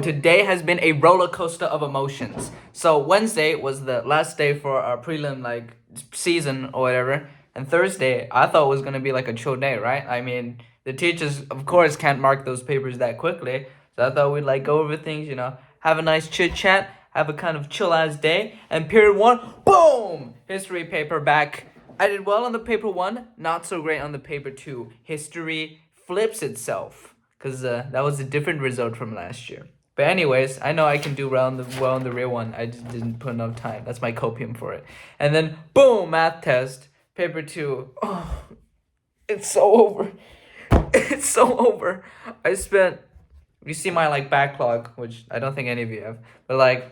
Today has been a roller coaster of emotions. So Wednesday was the last day for our prelim like season or whatever, and Thursday I thought was gonna be like a chill day, right? I mean, the teachers of course can't mark those papers that quickly, so I thought we'd like go over things, have a nice chit chat, have a kind of chill ass day. And period one, boom, history paper back. I did well on the paper one, not so great on the paper two. History flips itself, cause that was a different result from last year. But anyways, I know I can do well on the real one. I just didn't put enough time. That's my copium for it. And then boom, math test, paper two. Oh, it's so over. It's so over. You see my like backlog, which I don't think any of you have, but I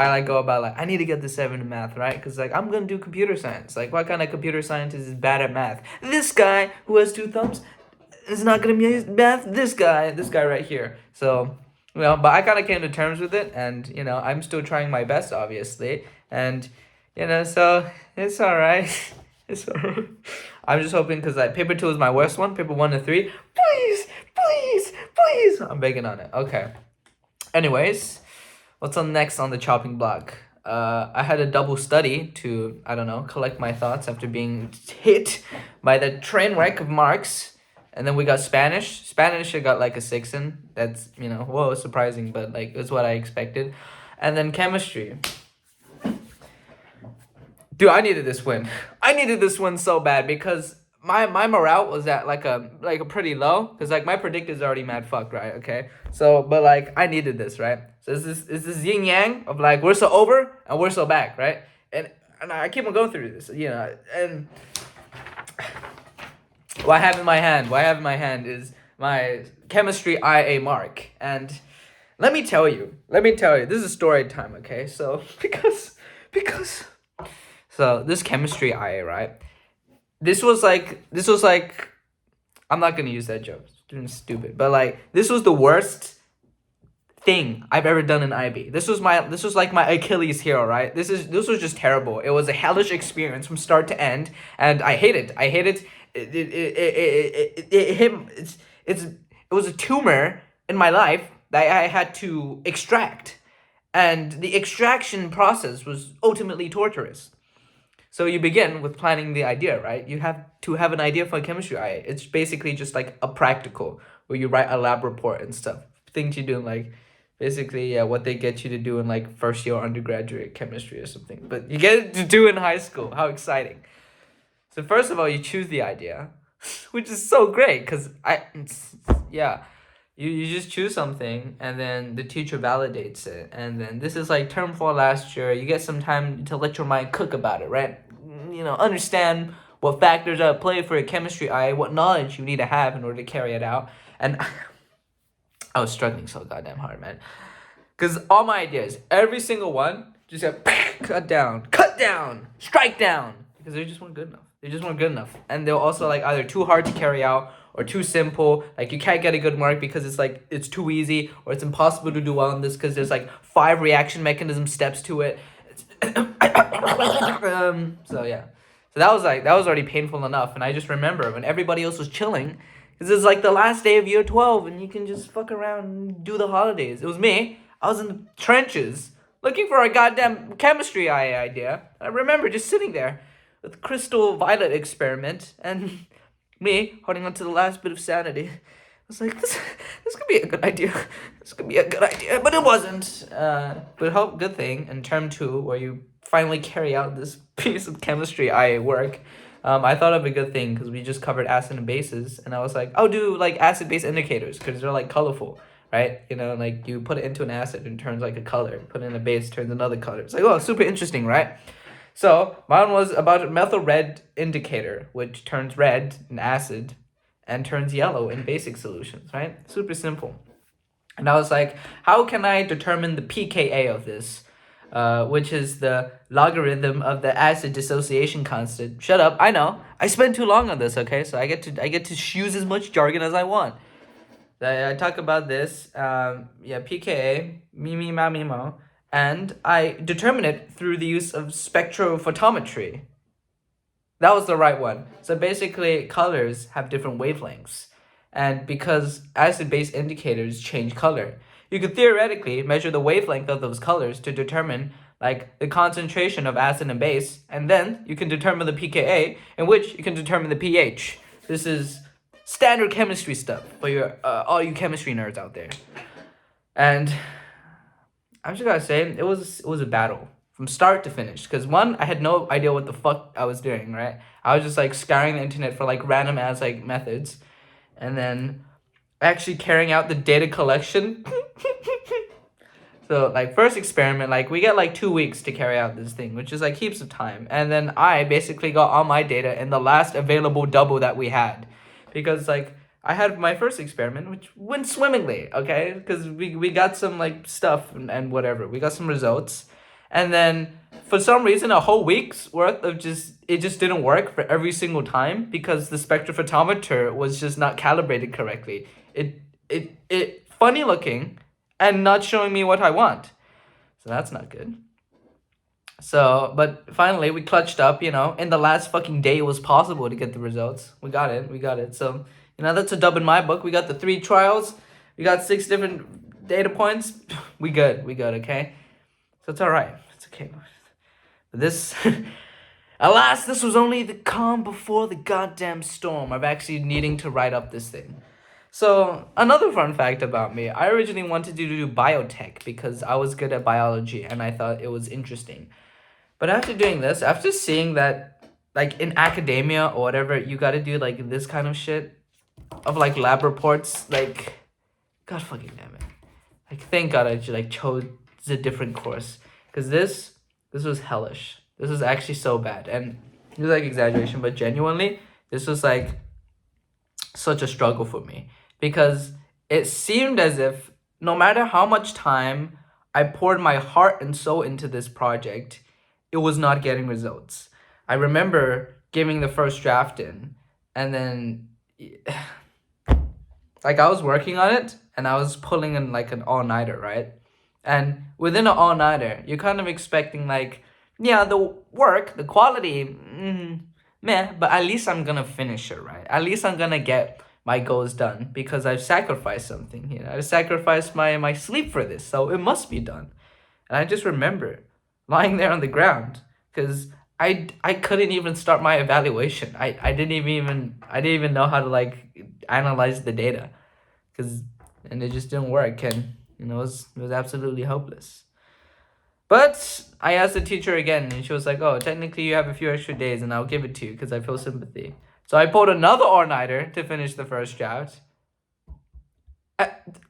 like go about I need to get the 7 in math, right? Because I'm gonna do computer science. Like, what kind of computer scientist is bad at math? This guy who has 2 thumbs is not gonna be math. This guy right here. So, but I kind of came to terms with it, and I'm still trying my best, obviously, and so it's all right. It's all right. I'm just hoping because paper 2 is my worst one. Paper 1 and 3, please, please, please. I'm begging on it. Okay. Anyways, what's on next on the chopping block? I had a double study to, I don't know, collect my thoughts after being hit by the train wreck of marks. And then we got Spanish. Spanish, I got like a 6 in. That's, whoa, surprising, but like it's what I expected. And then chemistry. Dude, I needed this win. I needed this win so bad because my morale was at like a pretty low, because like my predictor's already mad fucked, right? Okay. So but like I needed this, right? So is this yin yang of like we're so over and we're so back, right? And I keep on going through this, and what I have in my hand is my chemistry IA mark. And let me tell you, this is story time, okay? So because so this chemistry IA, right? This was like I'm not gonna use that joke. It's stupid. But like this was the worst thing I've ever done in IB. This was like my Achilles heel, right? This was just terrible. It was a hellish experience from start to end, and I hate it. It was a tumor in my life that I had to extract, and the extraction process was ultimately torturous. So you begin with planning the idea, right? You have to have an idea for a chemistry IA. It's basically just like a practical where you write a lab report and stuff. Things you do in like basically what they get you to do in like first year undergraduate chemistry or something. But you get to do in high school. How exciting. So first of all, you choose the idea, which is so great because you just choose something and then the teacher validates it. And then this is like term 4 last year. You get some time to let your mind cook about it, right? Understand what factors are at play for a chemistry IA, what knowledge you need to have in order to carry it out. And I was struggling so goddamn hard, man. Because all my ideas, every single one, just got cut down, strike down. Because they just weren't good enough. And they're also like either too hard to carry out or too simple. Like you can't get a good mark because it's too easy, or it's impossible to do well in this because there's like 5 reaction mechanism steps to it. So yeah. So that was already painful enough. And I just remember when everybody else was chilling, because it's like the last day of year 12 and you can just fuck around and do the holidays. It was me. I was in the trenches looking for a goddamn chemistry idea. I remember just sitting there with crystal violet experiment and me holding on to the last bit of sanity. I was like, this could be a good idea. But it wasn't. But good thing in term 2 where you finally carry out this piece of chemistry work. I thought of a good thing because we just covered acid and bases, and I was like, I'll do like acid base indicators because they're like colorful, right? Like you put it into an acid and it turns like a color. Put it in a base, turns another color. It's like, oh, super interesting, right? So mine was about a methyl red indicator, which turns red in acid and turns yellow in basic solutions, right? Super simple. And I was like, how can I determine the pKa of this? Which is the logarithm of the acid dissociation constant. Shut up, I know. I spent too long on this, okay? So I get to use as much jargon as I want. I talk about this, pKa, me, ma, me, mo, and I determine it through the use of spectrophotometry. That was the right one. So basically, colors have different wavelengths. And because acid-base indicators change color, You could theoretically measure the wavelength of those colors to determine like the concentration of acid and base, and then you can determine the pKa, in which you can determine the pH. This is standard chemistry stuff for your all you chemistry nerds out there. And I just gotta say, it was a battle from start to finish. Because one, I had no idea what the fuck I was doing. Right, I was just like scouring the internet for like random ass like methods, and then actually carrying out the data collection. So like first experiment, like we get like 2 weeks to carry out this thing, which is like heaps of time. And then I basically got all my data in the last available double that we had, because like I had my first experiment, which went swimmingly, okay, because we got some like stuff and whatever, we got some results, and then for some reason a whole week's worth of it just didn't work for every single time because the spectrophotometer was just not calibrated correctly. It funny looking and not showing me what I want. So that's not good. So, but finally we clutched up, in the last fucking day it was possible to get the results. We got it. So, that's a dub in my book. We got the 3 trials. We got 6 different data points. We good, okay? So it's all right. It's okay. But this, alas, this was only the calm before the goddamn storm of actually needing to write up this thing. So, another fun fact about me, I originally wanted to do biotech because I was good at biology and I thought it was interesting. But after doing this, after seeing that, like, in academia or whatever, you gotta do, like, this kind of shit of, like, lab reports, like, god fucking damn it. Like, thank god I just, like, chose a different course. Because this was hellish. This was actually so bad. And it was, like, exaggeration, but genuinely, this was, like, such a struggle for me. Because it seemed as if no matter how much time I poured my heart and soul into this project, it was not getting results. I remember giving the first draft in, and then like I was working on it and I was pulling in like an all-nighter, right? And within an all-nighter, you're kind of expecting like, yeah, the work, the quality, meh, but at least I'm gonna finish it, right? At least I'm gonna get my goals done because I've sacrificed something, I've sacrificed my sleep for this, so it must be done. And I just remember lying there on the ground because I couldn't even start my evaluation. I didn't even know how to like analyze the data, and it just didn't work, and it was absolutely hopeless. But I asked the teacher again, and she was like, "Oh, technically you have a few extra days, and I'll give it to you because I feel sympathy." So I pulled another all-nighter to finish the first draft.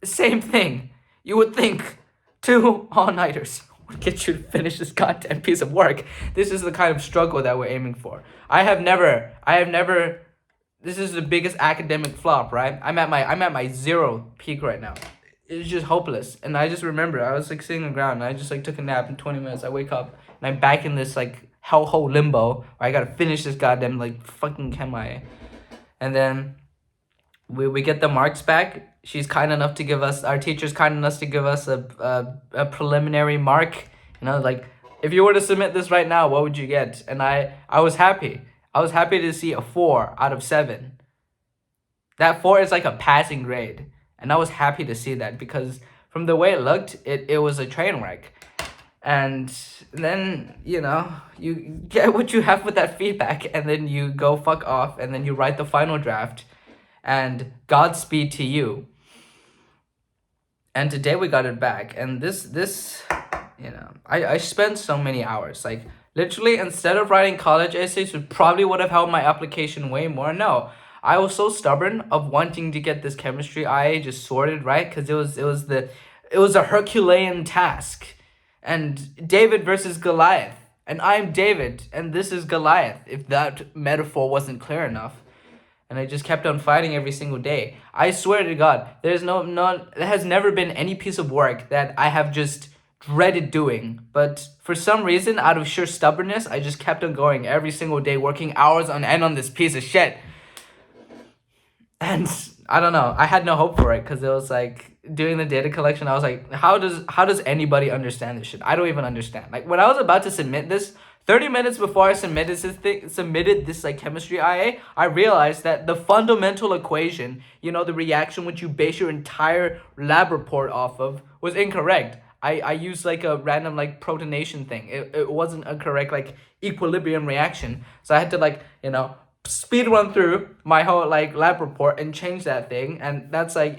Same thing. You would think 2 all-nighters would get you to finish this goddamn piece of work. This is the kind of struggle that we're aiming for. I have never. This is the biggest academic flop, right? I'm at my 0 peak right now. It's just hopeless. And I just remember I was like sitting on the ground and I just like took a nap in 20 minutes. I wake up and I'm back in this like hellhole limbo where I gotta finish this goddamn like fucking chemi. And then we get the marks back. She's kind enough to give us, our teacher's kind enough to give us a preliminary mark. Like if you were to submit this right now, what would you get? And I was happy. I was happy to see a 4 out of 7. That 4 is like a passing grade. And I was happy to see that because from the way it looked, it was a train wreck. And then, you get what you have with that feedback, and then you go fuck off, and then you write the final draft, and Godspeed to you. And today we got it back, and this I spent so many hours, like, literally, instead of writing college essays, which probably would have helped my application way more, no. I was so stubborn of wanting to get this chemistry IA just sorted, right? Because it was a Herculean task. And David versus Goliath. And I'm David, and this is Goliath, if that metaphor wasn't clear enough. And I just kept on fighting every single day. I swear to God, there has never been any piece of work that I have just dreaded doing. But for some reason, out of sheer stubbornness, I just kept on going every single day, working hours on end on this piece of shit. And I don't know, I had no hope for it because it was like doing the data collection. I was like, how does anybody understand this shit? I don't even understand. Like when I was about to submit this 30 minutes before I submitted this like chemistry IA, I realized that the fundamental equation, the reaction which you base your entire lab report off of, was incorrect. I used like a random like protonation thing. It wasn't a correct like equilibrium reaction. So I had to like, speed run through my whole like lab report and change that thing. And that's like,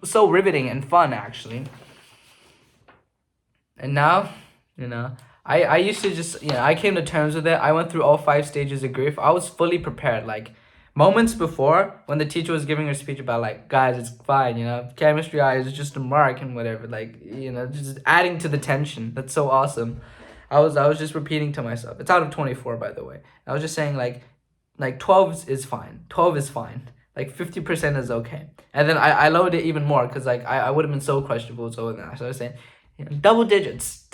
so riveting and fun actually. And now, I used to just, I came to terms with it. I went through all 5 stages of grief. I was fully prepared. Like, moments before, when the teacher was giving her speech about, like, guys, it's fine, chemistry is just a mark and whatever. Like, just adding to the tension. That's so awesome. I was just repeating to myself. It's out of 24, by the way. I was just saying, like 12 is fine. 12 is fine. Like, 50% is okay. And then I lowered it even more because, like, I would have been so questionable. So I was saying, double digits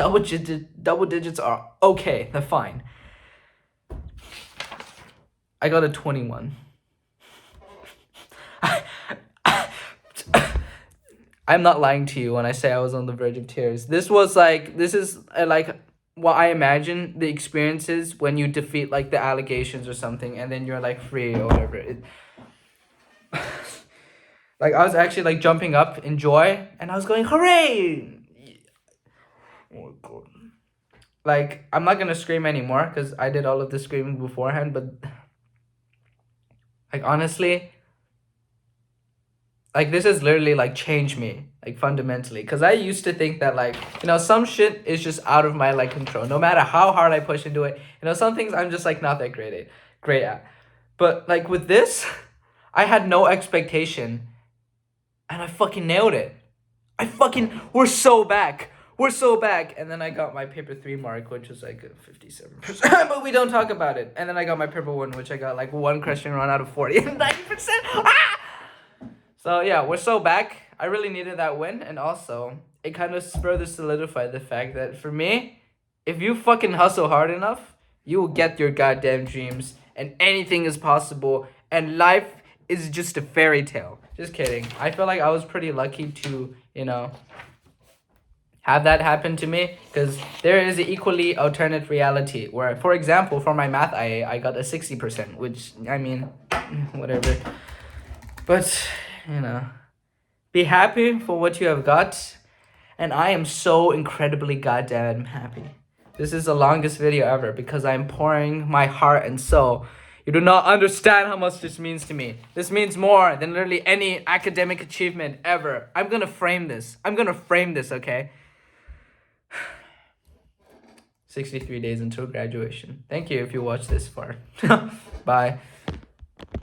are okay, they're fine. I got a 21. I'm not lying to you when I say I was on the verge of tears. This is like what I imagine the experience is when you defeat like the allegations or something and then you're like free or whatever. Like I was actually like jumping up in joy and I was going, hooray! Oh god. Like, I'm not gonna scream anymore because I did all of the screaming beforehand, but like honestly, like this has literally like changed me, like fundamentally. Cause I used to think that like, some shit is just out of my like control. No matter how hard I push into it, some things I'm just like not that great at. But like with this, I had no expectation and I fucking nailed it. We're so back. We're so back. And then I got my paper 3 mark, which was like a 57%, but we don't talk about it. And then I got my paper 1, which I got like 1 question run out of 40 and 90%. Ah! So yeah, we're so back. I really needed that win. And also, it kind of further solidified the fact that for me, if you fucking hustle hard enough, you will get your goddamn dreams. And anything is possible. And life is just a fairy tale. Just kidding. I feel like I was pretty lucky to, have that happen to me because there is an equally alternate reality where, for example, for my math I got a 60%, which, I mean, whatever. But, be happy for what you have got. And I am so incredibly goddamn happy. This is the longest video ever because I'm pouring my heart and soul. You do not understand how much this means to me. This means more than literally any academic achievement ever. I'm gonna frame this, okay? 63 days until graduation. Thank you if you watched this far. Bye.